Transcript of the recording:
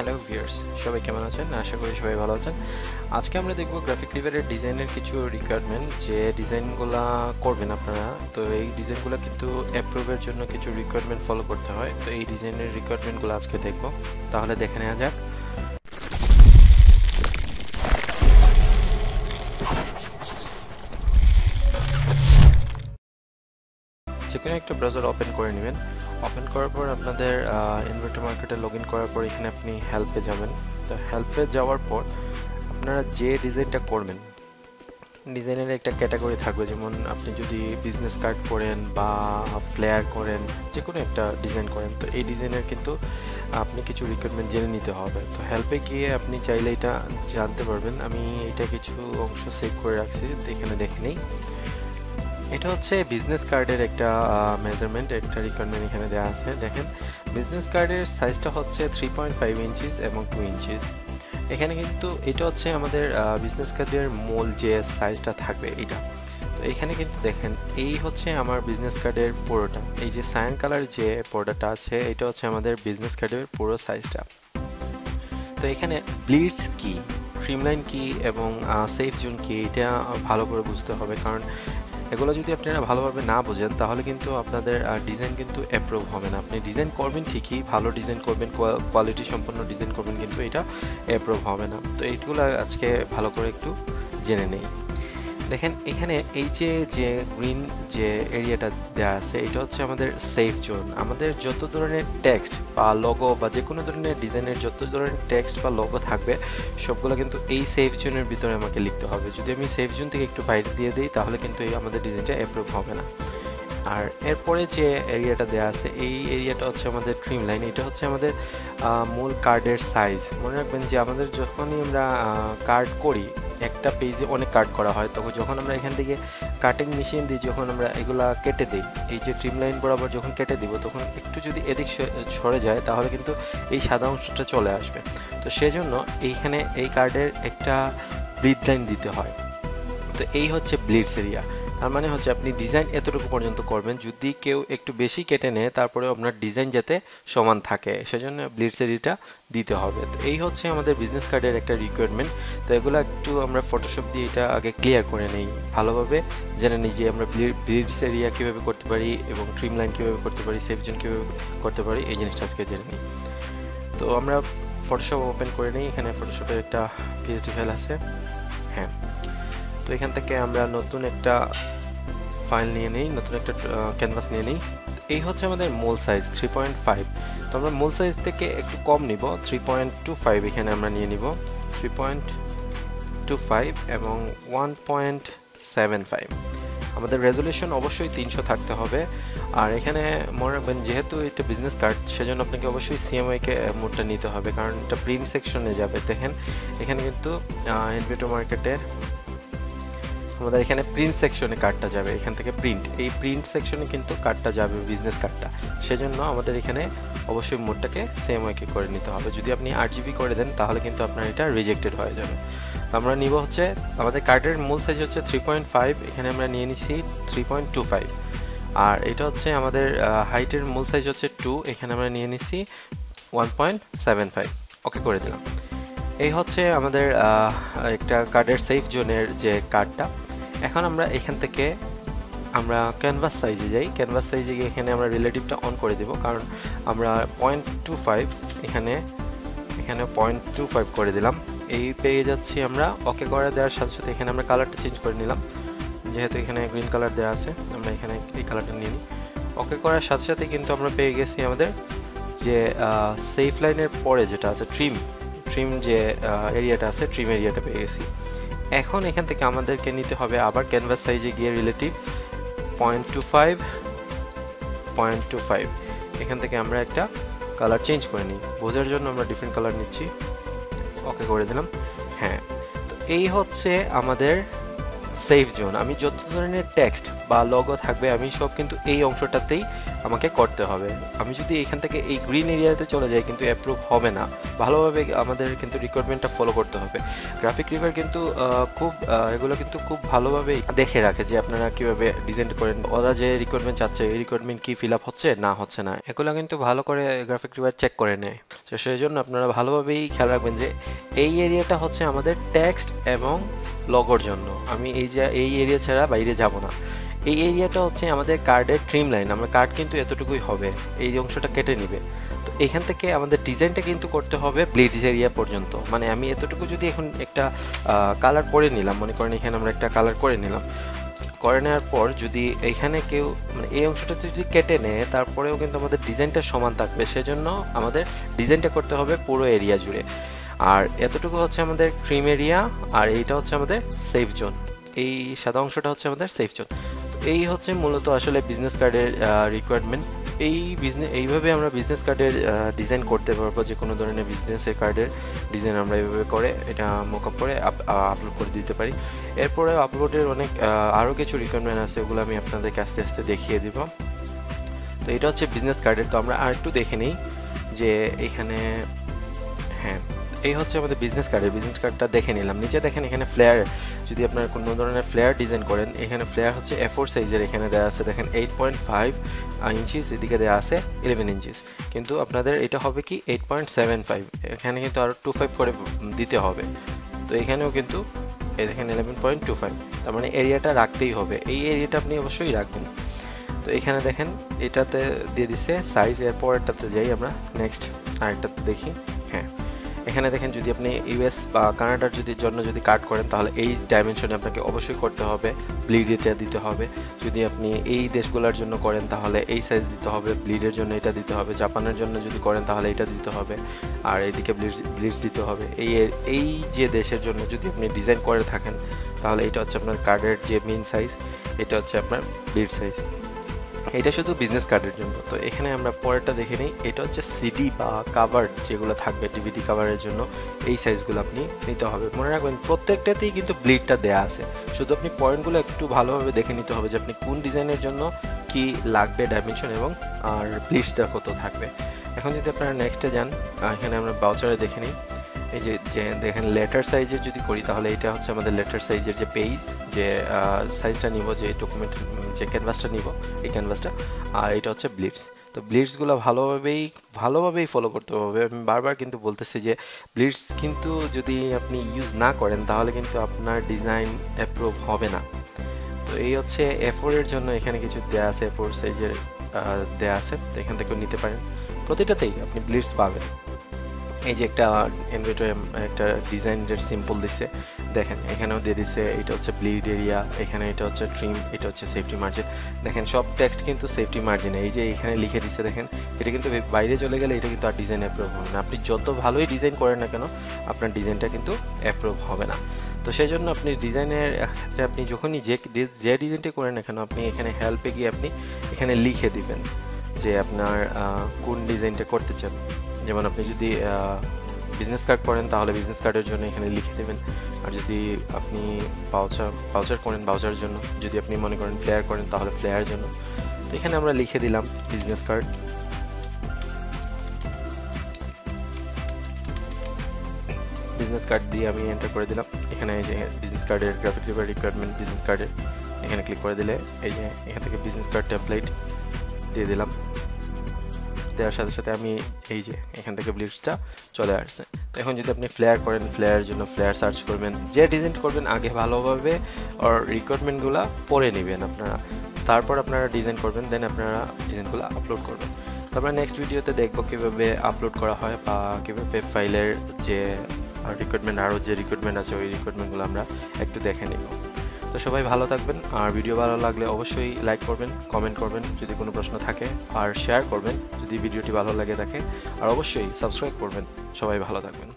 Hello viewers, সবাই কেমন আছেন? আশা করি সবাই ভালো আছেন। আজকে আমরা দেখব গ্রাফিক রিভারের ডিজাইনের কিছু রিকোয়ারমেন্ট, যে ডিজাইনগুলা করবেন আপনারা। তো এই ডিজাইনগুলো কিন্তু অ্যাপ্রুভের জন্য কিছু রিকোয়ারমেন্ট ফলো করতে হয়। তো এই ডিজাইনের রিকোয়ারমেন্টগুলো আজকে দেখব। তাহলে দেখে নেওয়া যাক। যেকোনো একটা ব্রাউজার ওপেন করে নেবেন। ওপেন করার পর আপনাদের ইনভার্টার মার্কেটে লগ ইন করার পর এখানে আপনি হেল্পে যাবেন। তো হেল্পে যাওয়ার পর আপনারা যে ডিজাইনটা করবেন, ডিজাইনের একটা ক্যাটাগরি থাকবে। যেমন আপনি যদি বিজনেস কার্ড করেন বা ফ্লেয়ার করেন, যে কোনো একটা ডিজাইন করেন, তো এই ডিজাইনের কিন্তু আপনি কিছু রিকোয়ারমেন্ট জেনে নিতে হবে। তো হেল্পে গিয়ে আপনি চাইলে এটা জানতে পারবেন। আমি এটা কিছু অংশ সেভ করে রাখছি, তো এখানে দেখে নেই। এটা হচ্ছে বিজনেস কার্ডের একটা মেজারমেন্ট, একটা রিকোয়ারমেন্ট এখানে দেওয়া আছে। দেখেন, বিজনেস কার্ডের সাইজটা হচ্ছে 3.5 ইঞ্চিস এবং 2 ইঞ্চিস। এখানে কিন্তু এটা হচ্ছে আমাদের বিজনেস কার্ডের মূল যে সাইজটা থাকবে এটা। তো এখানে কিন্তু দেখেন, এই হচ্ছে আমার বিজনেস কার্ডের পুরোটা। এই যে সায়ান কালার যে পর্দাটা আছে, এটা হচ্ছে আমাদের বিজনেস কার্ডের পুরো সাইজটা। তো এখানে ব্লিডস কি, স্ট্রিমলাইন কি এবং সেফ জোন কি, এটা ভালো করে বুঝতে হবে। কারণ এগুলো যদি আপনারা ভালোভাবে না বোঝেন তাহলে কিন্তু আপনাদের ডিজাইন কিন্তু অ্যাপ্রুভ হবে না। আপনি ডিজাইন করবেন ঠিকই, ভালো ডিজাইন করবেন, কোয়ালিটি সম্পন্ন ডিজাইন করবেন, কিন্তু এটা অ্যাপ্রুভ হবে না। তো এইগুলো আজকে ভালো করে একটু জেনে নেই। দেখেন এখানে এই যে গ্রিন যে এরিয়াটা দেওয়া আছে, এটা হচ্ছে আমাদের সেফ জোন। আমাদের যত ধরনের টেক্সট বা লোগো বা যে কোনো ধরনের ডিজাইনের যত ধরনের টেক্সট বা লোগো থাকবে, সবগুলো কিন্তু এই সেফ জোনের ভিতরে আমাকে লিখতে হবে। যদি আমি সেফ জোন থেকে একটু বাইরে দিয়ে দিই তাহলে কিন্তু এই আমাদের ডিজাইনটা অ্যাপ্রুভ হবে না। আর এরপরে যে এরিয়াটা দেওয়া আছে, এই এরিয়াটা হচ্ছে আমাদের ট্রিম লাইন। এটা হচ্ছে আমাদের মূল কার্ডের সাইজ। মনে রাখবেন যে আমাদের যখনই আমরা কার্ড করি, একটা পেজে অনেক কাট করা হয়, তখন যখন আমরা এখান থেকে কাটিং মেশিন দিয়ে যখন আমরা এগুলা কেটে দিই, এই যে ট্রিম লাইন বরাবর যখন কেটে দিব, তখন একটু যদি এদিক সরে যায় তাহলে কিন্তু এই সাদা অংশটা চলে আসবে। তো সেজন্য এইখানে এই কার্ডের একটা ব্লিড লাইন দিতে হয়। তো এই হচ্ছে ব্লিডস এরিয়া। তার মানে হচ্ছে আপনি ডিজাইন এতটুকু পর্যন্ত করবেন, যদি কেউ একটু বেশি কেটে নেয় তারপরে আপনার ডিজাইন যাতে সমান থাকে, সেজন্য ব্লিডস এরিয়াটা দিতে হবে। তো এই হচ্ছে আমাদের বিজনেস কার্ডের একটা রিকোয়ারমেন্ট। তো এগুলো একটু আমরা ফটোশপ দিয়ে এটা আগে ক্লিয়ার করে নেই, ভালোভাবে জেনে নিই যে আমরা ব্লিডস এরিয়া কীভাবে করতে পারি এবং ট্রিম লাইন কীভাবে করতে পারি, সেফ জোন কীভাবে করতে পারি, এই জিনিসটা আজকে জেনে নিই। তো আমরা ফটোশপ ওপেন করে নিই। এখানে ফটোশপের একটা পিএসডি ফাইল আছে। হ্যাঁ, তো এখান থেকে আমরা নতুন একটা ফাইল নিয়ে নিই, নতুন একটা ক্যানভাস নিয়ে নিই। এই হচ্ছে আমাদের মূল সাইজ 3.5। তো আমরা মূল সাইজ থেকে একটু কম নিব, 3.25 এখানে আমরা নিয়ে নিব। 3.25 এবং 1.75। আমাদের রেজলিউশন অবশ্যই 300 থাকতে হবে। আর এখানে মনে রাখবেন, যেহেতু এটা বিজনেস কার্ড, সেজন্য আপনাকে অবশ্যই সিএমওয়াই কে মোডটা নিতে হবে, কারণ এটা প্রিন্ট সেকশনে যাবে। দেখেন এখানে কিন্তু ইনভিটো মার্কেটে আমাদের এখানে প্রিন্ট সেকশনে কার্ডটা যাবে, এখান থেকে এই প্রিন্ট সেকশনে কিন্তু কার্ডটা যাবে, বিজনেস কার্ডটা। সেজন্য আমাদের এখানে অবশ্যই মোডটাকে সিএমওয়াই করে নিতে হবে। যদি আপনি আরজিবি করে দেন তাহলে কিন্তু আপনার এটা রিজেক্টেড হয়ে যাবে। আমরা নিব হচ্ছে আমাদের কার্ডের মূল সাইজ হচ্ছে 3.5, এখানে আমরা নিয়ে নিছি 3.25। আর এটা হচ্ছে আমাদের হাইটের মূল সাইজ হচ্ছে 2, এখানে আমরা নিয়ে নিছি 1.75। ওকে করে দিলাম। এই হচ্ছে আমাদের একটা কার্ডের সেফ জোনের যে কার্ডটা। এখন আমরা এখান থেকে আমরা ক্যানভাস সাইজে যাই। ক্যানভাস সাইজে গিয়ে এখানে আমরা রিলেটিভটা অন করে দেব, কারণ আমরা 0.25 এখানে 0.25 করে দিলাম। এই পেয়ে যাচ্ছি আমরা। ওকে করে দেওয়ার সাথে সাথে এখানে আমরা কালারটা চেঞ্জ করে নিলাম, যেহেতু এখানে গ্রিন কালার দেওয়া আছে, আমরা এখানে এই কালারটা নিয়ে নিই। ওকে করার সাথে সাথে কিন্তু আমরা পেয়ে গেছি আমাদের যে সেফ লাইনের পরে যেটা আছে ট্রিম যে এরিয়াটা আছে, ট্রিম এরিয়াটা পেয়ে গেছি। এখন এখান থেকে আমাদেরকে নিতে হবে আবার ক্যানভাস সাইজে গিয়ে রিলেটিভ 0.25 এখান থেকে আমরা একটা কালার চেঞ্জ করে নিই। বোঝার জন্য আমরা ডিফারেন্ট কালার নিচ্ছি। ওকে করে দিলাম। হ্যাঁ, তো এই হচ্ছে আমাদের সেফ জোন। আমি যত ধরনের টেক্সট বা লোগো থাকবে আমি সব কিন্তু এই অংশটাতেই আমাকে করতে হবে। আমি যদি এখান থেকে এই গ্রিন এরিয়াতে চলে যাই কিন্তু অ্যাপ্রুভ হবে না। ভালোভাবে আমাদের কিন্তু রিকোয়ারমেন্টটা ফলো করতে হবে। গ্রাফিক রিভার কিন্তু এগুলো কিন্তু খুব ভালোভাবে দেখে রাখে যে আপনারা কিভাবে ডিজাইন করেন, ওরা যে রিকোয়ারমেন্ট চাচ্ছে এই রিকোয়ারমেন্ট কি ফিল আপ হচ্ছে না হচ্ছে না, এগুলো কিন্তু ভালো করে গ্রাফিক রিভার চেক করে নেয়। তো সেই জন্য আপনারা ভালোভাবেই খেয়াল রাখবেন যে এই এরিয়াটা হচ্ছে আমাদের টেক্সট এবং লগোর জন্য। আমি এই এরিয়া ছাড়া বাইরে যাব না। এই এরিয়াটা হচ্ছে আমাদের কার্ডের ট্রিম লাইন। আমার কার্ড কিন্তু এতটুকুই হবে, এই অংশটা কেটে নিবে। তো এখান থেকে আমাদের ডিজাইনটা কিন্তু করতে হবে ব্লিডস এরিয়া পর্যন্ত। মানে আমি এতটুকু যদি এখন একটা কালার করে নিলাম, মনে করেন এখানে আমরা একটা কালার করে নিলাম, করে নেওয়ার পর যদি এখানে কেউ মানে এই অংশটা যদি কেটে নেয় তারপরেও কিন্তু আমাদের ডিজাইনটা সমান থাকবে। সেজন্য আমাদের ডিজাইনটা করতে হবে পুরো এরিয়া জুড়ে। আর এতটুকু হচ্ছে আমাদের ট্রিম এরিয়া, আর এইটা হচ্ছে আমাদের সেফ জোন। এই সাদা অংশটা হচ্ছে আমাদের সেফ জোন। এই হচ্ছে মূলত আসলে বিজনেস কার্ডের রিকোয়ারমেন্ট। এইভাবে আমরা বিজনেস কার্ডের ডিজাইন করতে পারবো। যে কোনো ধরনের বিজনেসের কার্ডের ডিজাইন আমরা এইভাবে করে এটা মোকআপ করে আপলোড করে দিতে পারি। এরপরে আপলোডের অনেক আরও কিছু রিকোয়ারমেন্ট আছে, ওগুলো আমি আপনাদেরকে আস্তে আস্তে দেখিয়ে দিব। তো এটা হচ্ছে বিজনেস কার্ডের। তো আমরা আর একটু দেখে নিই যে এখানে, হ্যাঁ এই হচ্ছে আমাদের বিজনেস কার্ডটা দেখে নিলাম। নিচে দেখেন এখানে ফ্লেয়ার, যদি আপনারা কোনো ধরনের ফ্লেয়ার ডিজাইন করেন, এখানে ফ্লেয়ার হচ্ছে A4 সাইজের এখানে দেওয়া আছে দেখেন 8.5 ইঞ্চিস, এদিকে দেওয়া আছে 11 ইঞ্চিস, কিন্তু আপনাদের এটা হবে কি 8.75, এখানে কিন্তু আরও 25 করে দিতে হবে। তো এখানেও কিন্তু এই দেখেন 11.25, তার মানে এরিয়াটা রাখতেই হবে। এই এরিয়াটা আপনি অবশ্যই রাখবেন। তো এখানে দেখেন এটাতে দিয়ে দিচ্ছে সাইজ। এরপরটাতে যাই আমরা, নেক্সট আরেকটাতে দেখি। হ্যাঁ এখানে দেখেন যদি আপনি ইউএস বা কানাডার জন্য যদি কাট করেন তাহলে এই ডাইমেনশনে আপনাকে অবশ্যই করতে হবে, ব্লিড এটা দিতে হবে। যদি আপনি এই দেশগুলোর জন্য করেন তাহলে এই সাইজ দিতে হবে, ব্লিডের জন্য এটা দিতে হবে। জাপানের জন্য যদি করেন তাহলে এটা দিতে হবে, আর এইদিকে ব্লিডস দিতে হবে। এই যে দেশের জন্য যদি আপনি ডিজাইন করে থাকেন তাহলে এটা হচ্ছে আপনার কার্ডের যে মেইন সাইজ, এটা হচ্ছে আপনার ব্লিড সাইজ। এটা শুধু বিজনেস কার্ডের জন্য। তো এখানে আমরা পরেরটা দেখে নিই। এটা হচ্ছে সিডি বা কাভার যেগুলো থাকবে, ডিভিডি কাভারের জন্য এই সাইজগুলো আপনি নিতে হবে। মনে রাখবেন প্রত্যেকটাতেই কিন্তু ব্লিডটা দেয়া আছে, শুধু আপনি পয়েন্টগুলো একটু ভালোভাবে দেখে নিতে হবে যে আপনি কোন ডিজাইনের জন্য কি লাগবে ডাইমেনশন এবং আর ব্লিডসটা কত থাকবে। এখন যদি আপনারা নেক্সটে যান, এখানে আমরা বাউচারে দেখে নিই। এই যে দেখেন লেটার সাইজের যদি করি তাহলে এটা হচ্ছে আমাদের লেটার সাইজের যে পেজ, যে সাইজটা নিব, যে ডকুমেন্ট যে ক্যানভাসটা নিব এই ক্যানভাসটা, আর এটা হচ্ছে ব্লিডস। তো ব্লিডসগুলো ভালোভাবেই ফলো করতে হবে। আমি বারবার কিন্তু বলতেছি যে ব্লিডস কিন্তু যদি আপনি ইউজ না করেন তাহলে কিন্তু আপনার ডিজাইন অ্যাপ্রুভ হবে না। তো এই হচ্ছে A4 এর জন্য এখানে কিছু দেয়া আছে, A4 সাইজের দেয়া আছে, তো এখান থেকেও নিতে পারেন। প্রতিটাতেই আপনি ব্লিডস পাবেন। এই যে একটা একটা ডিজাইনের সিম্পল দিচ্ছে দেখেন, এখানেও দিয়ে দিচ্ছে এটা হচ্ছে ব্লিড এরিয়া, এখানে এটা হচ্ছে ট্রিম, এটা হচ্ছে সেফটি মার্জিন। দেখেন সব টেক্সট কিন্তু সেফটি মার্জিন। এই যে এখানে লিখে দিচ্ছে দেখেন, এটা কিন্তু বাইরে চলে গেলে এটা কিন্তু আর ডিজাইন অ্যাপ্রুভ হবে না। আপনি যত ভালোই ডিজাইন করেন না কেন আপনার ডিজাইনটা কিন্তু অ্যাপ্রুভ হবে না। তো সেই জন্য আপনি ডিজাইনের ক্ষেত্রে আপনি যখনই যে ডিজাইনটি করেন না কেন, আপনি এখানে হেল্পে গিয়ে আপনি এখানে লিখে দিবেন যে আপনার কোন ডিজাইনটা করতে চান। যেমন আপনি যদি বিজনেস কার্ড করেন তাহলে বিজনেস কার্ডের জন্য এখানে লিখে দেবেন, আর যদি আপনি বাউচার করেন বাউচারের জন্য, যদি আপনি মনে করেন ফ্লেয়ার করেন তাহলে ফ্লেয়ারের জন্য। তো এখানে আমরা লিখে দিলাম বিজনেস কার্ড। বিজনেস কার্ড দিয়ে আমি এন্টার করে দিলাম। এখানে এই যে বিজনেস কার্ডের গ্রাফিক রিকোয়ারমেন্ট বিজনেস কার্ডের এখানে ক্লিক করে দিলে এই যে এখান থেকে বিজনেস কার্ড টেমপ্লেট দিয়ে দিলাম। দেওয়ার সাথে সাথে আমি এই যে এখান থেকে ব্লিডসটা চলে আসছে। তো এখন যদি আপনি ফ্লেয়ার করেন, ফ্লেয়ারের জন্য ফ্লেয়ার সার্চ করবেন, যে ডিজাইন করবেন আগে ভালোভাবে ওর রিকোয়ারমেন্টগুলো পড়ে নেবেন আপনারা, তারপর আপনারা ডিজাইন করবেন, দেন আপনারা ডিজাইনগুলো আপলোড করবেন। তো আমরা নেক্সট ভিডিওতে দেখবো কীভাবে আপলোড করা হয় বা কীভাবে ফাইলের যে রিকোয়ারমেন্ট, আরও যে রিকোয়ারমেন্ট আছে ওই রিকোয়ারমেন্টগুলো আমরা একটু দেখে নিব। তো সবাই ভালো থাকবেন, আর ভিডিও ভালো লাগলে অবশ্যই লাইক করবেন, কমেন্ট করবেন যদি কোনো প্রশ্ন থাকে, আর শেয়ার করবেন যদি ভিডিওটি ভালো লাগে থাকে, আর অবশ্যই সাবস্ক্রাইব করবেন। সবাই ভালো থাকবেন।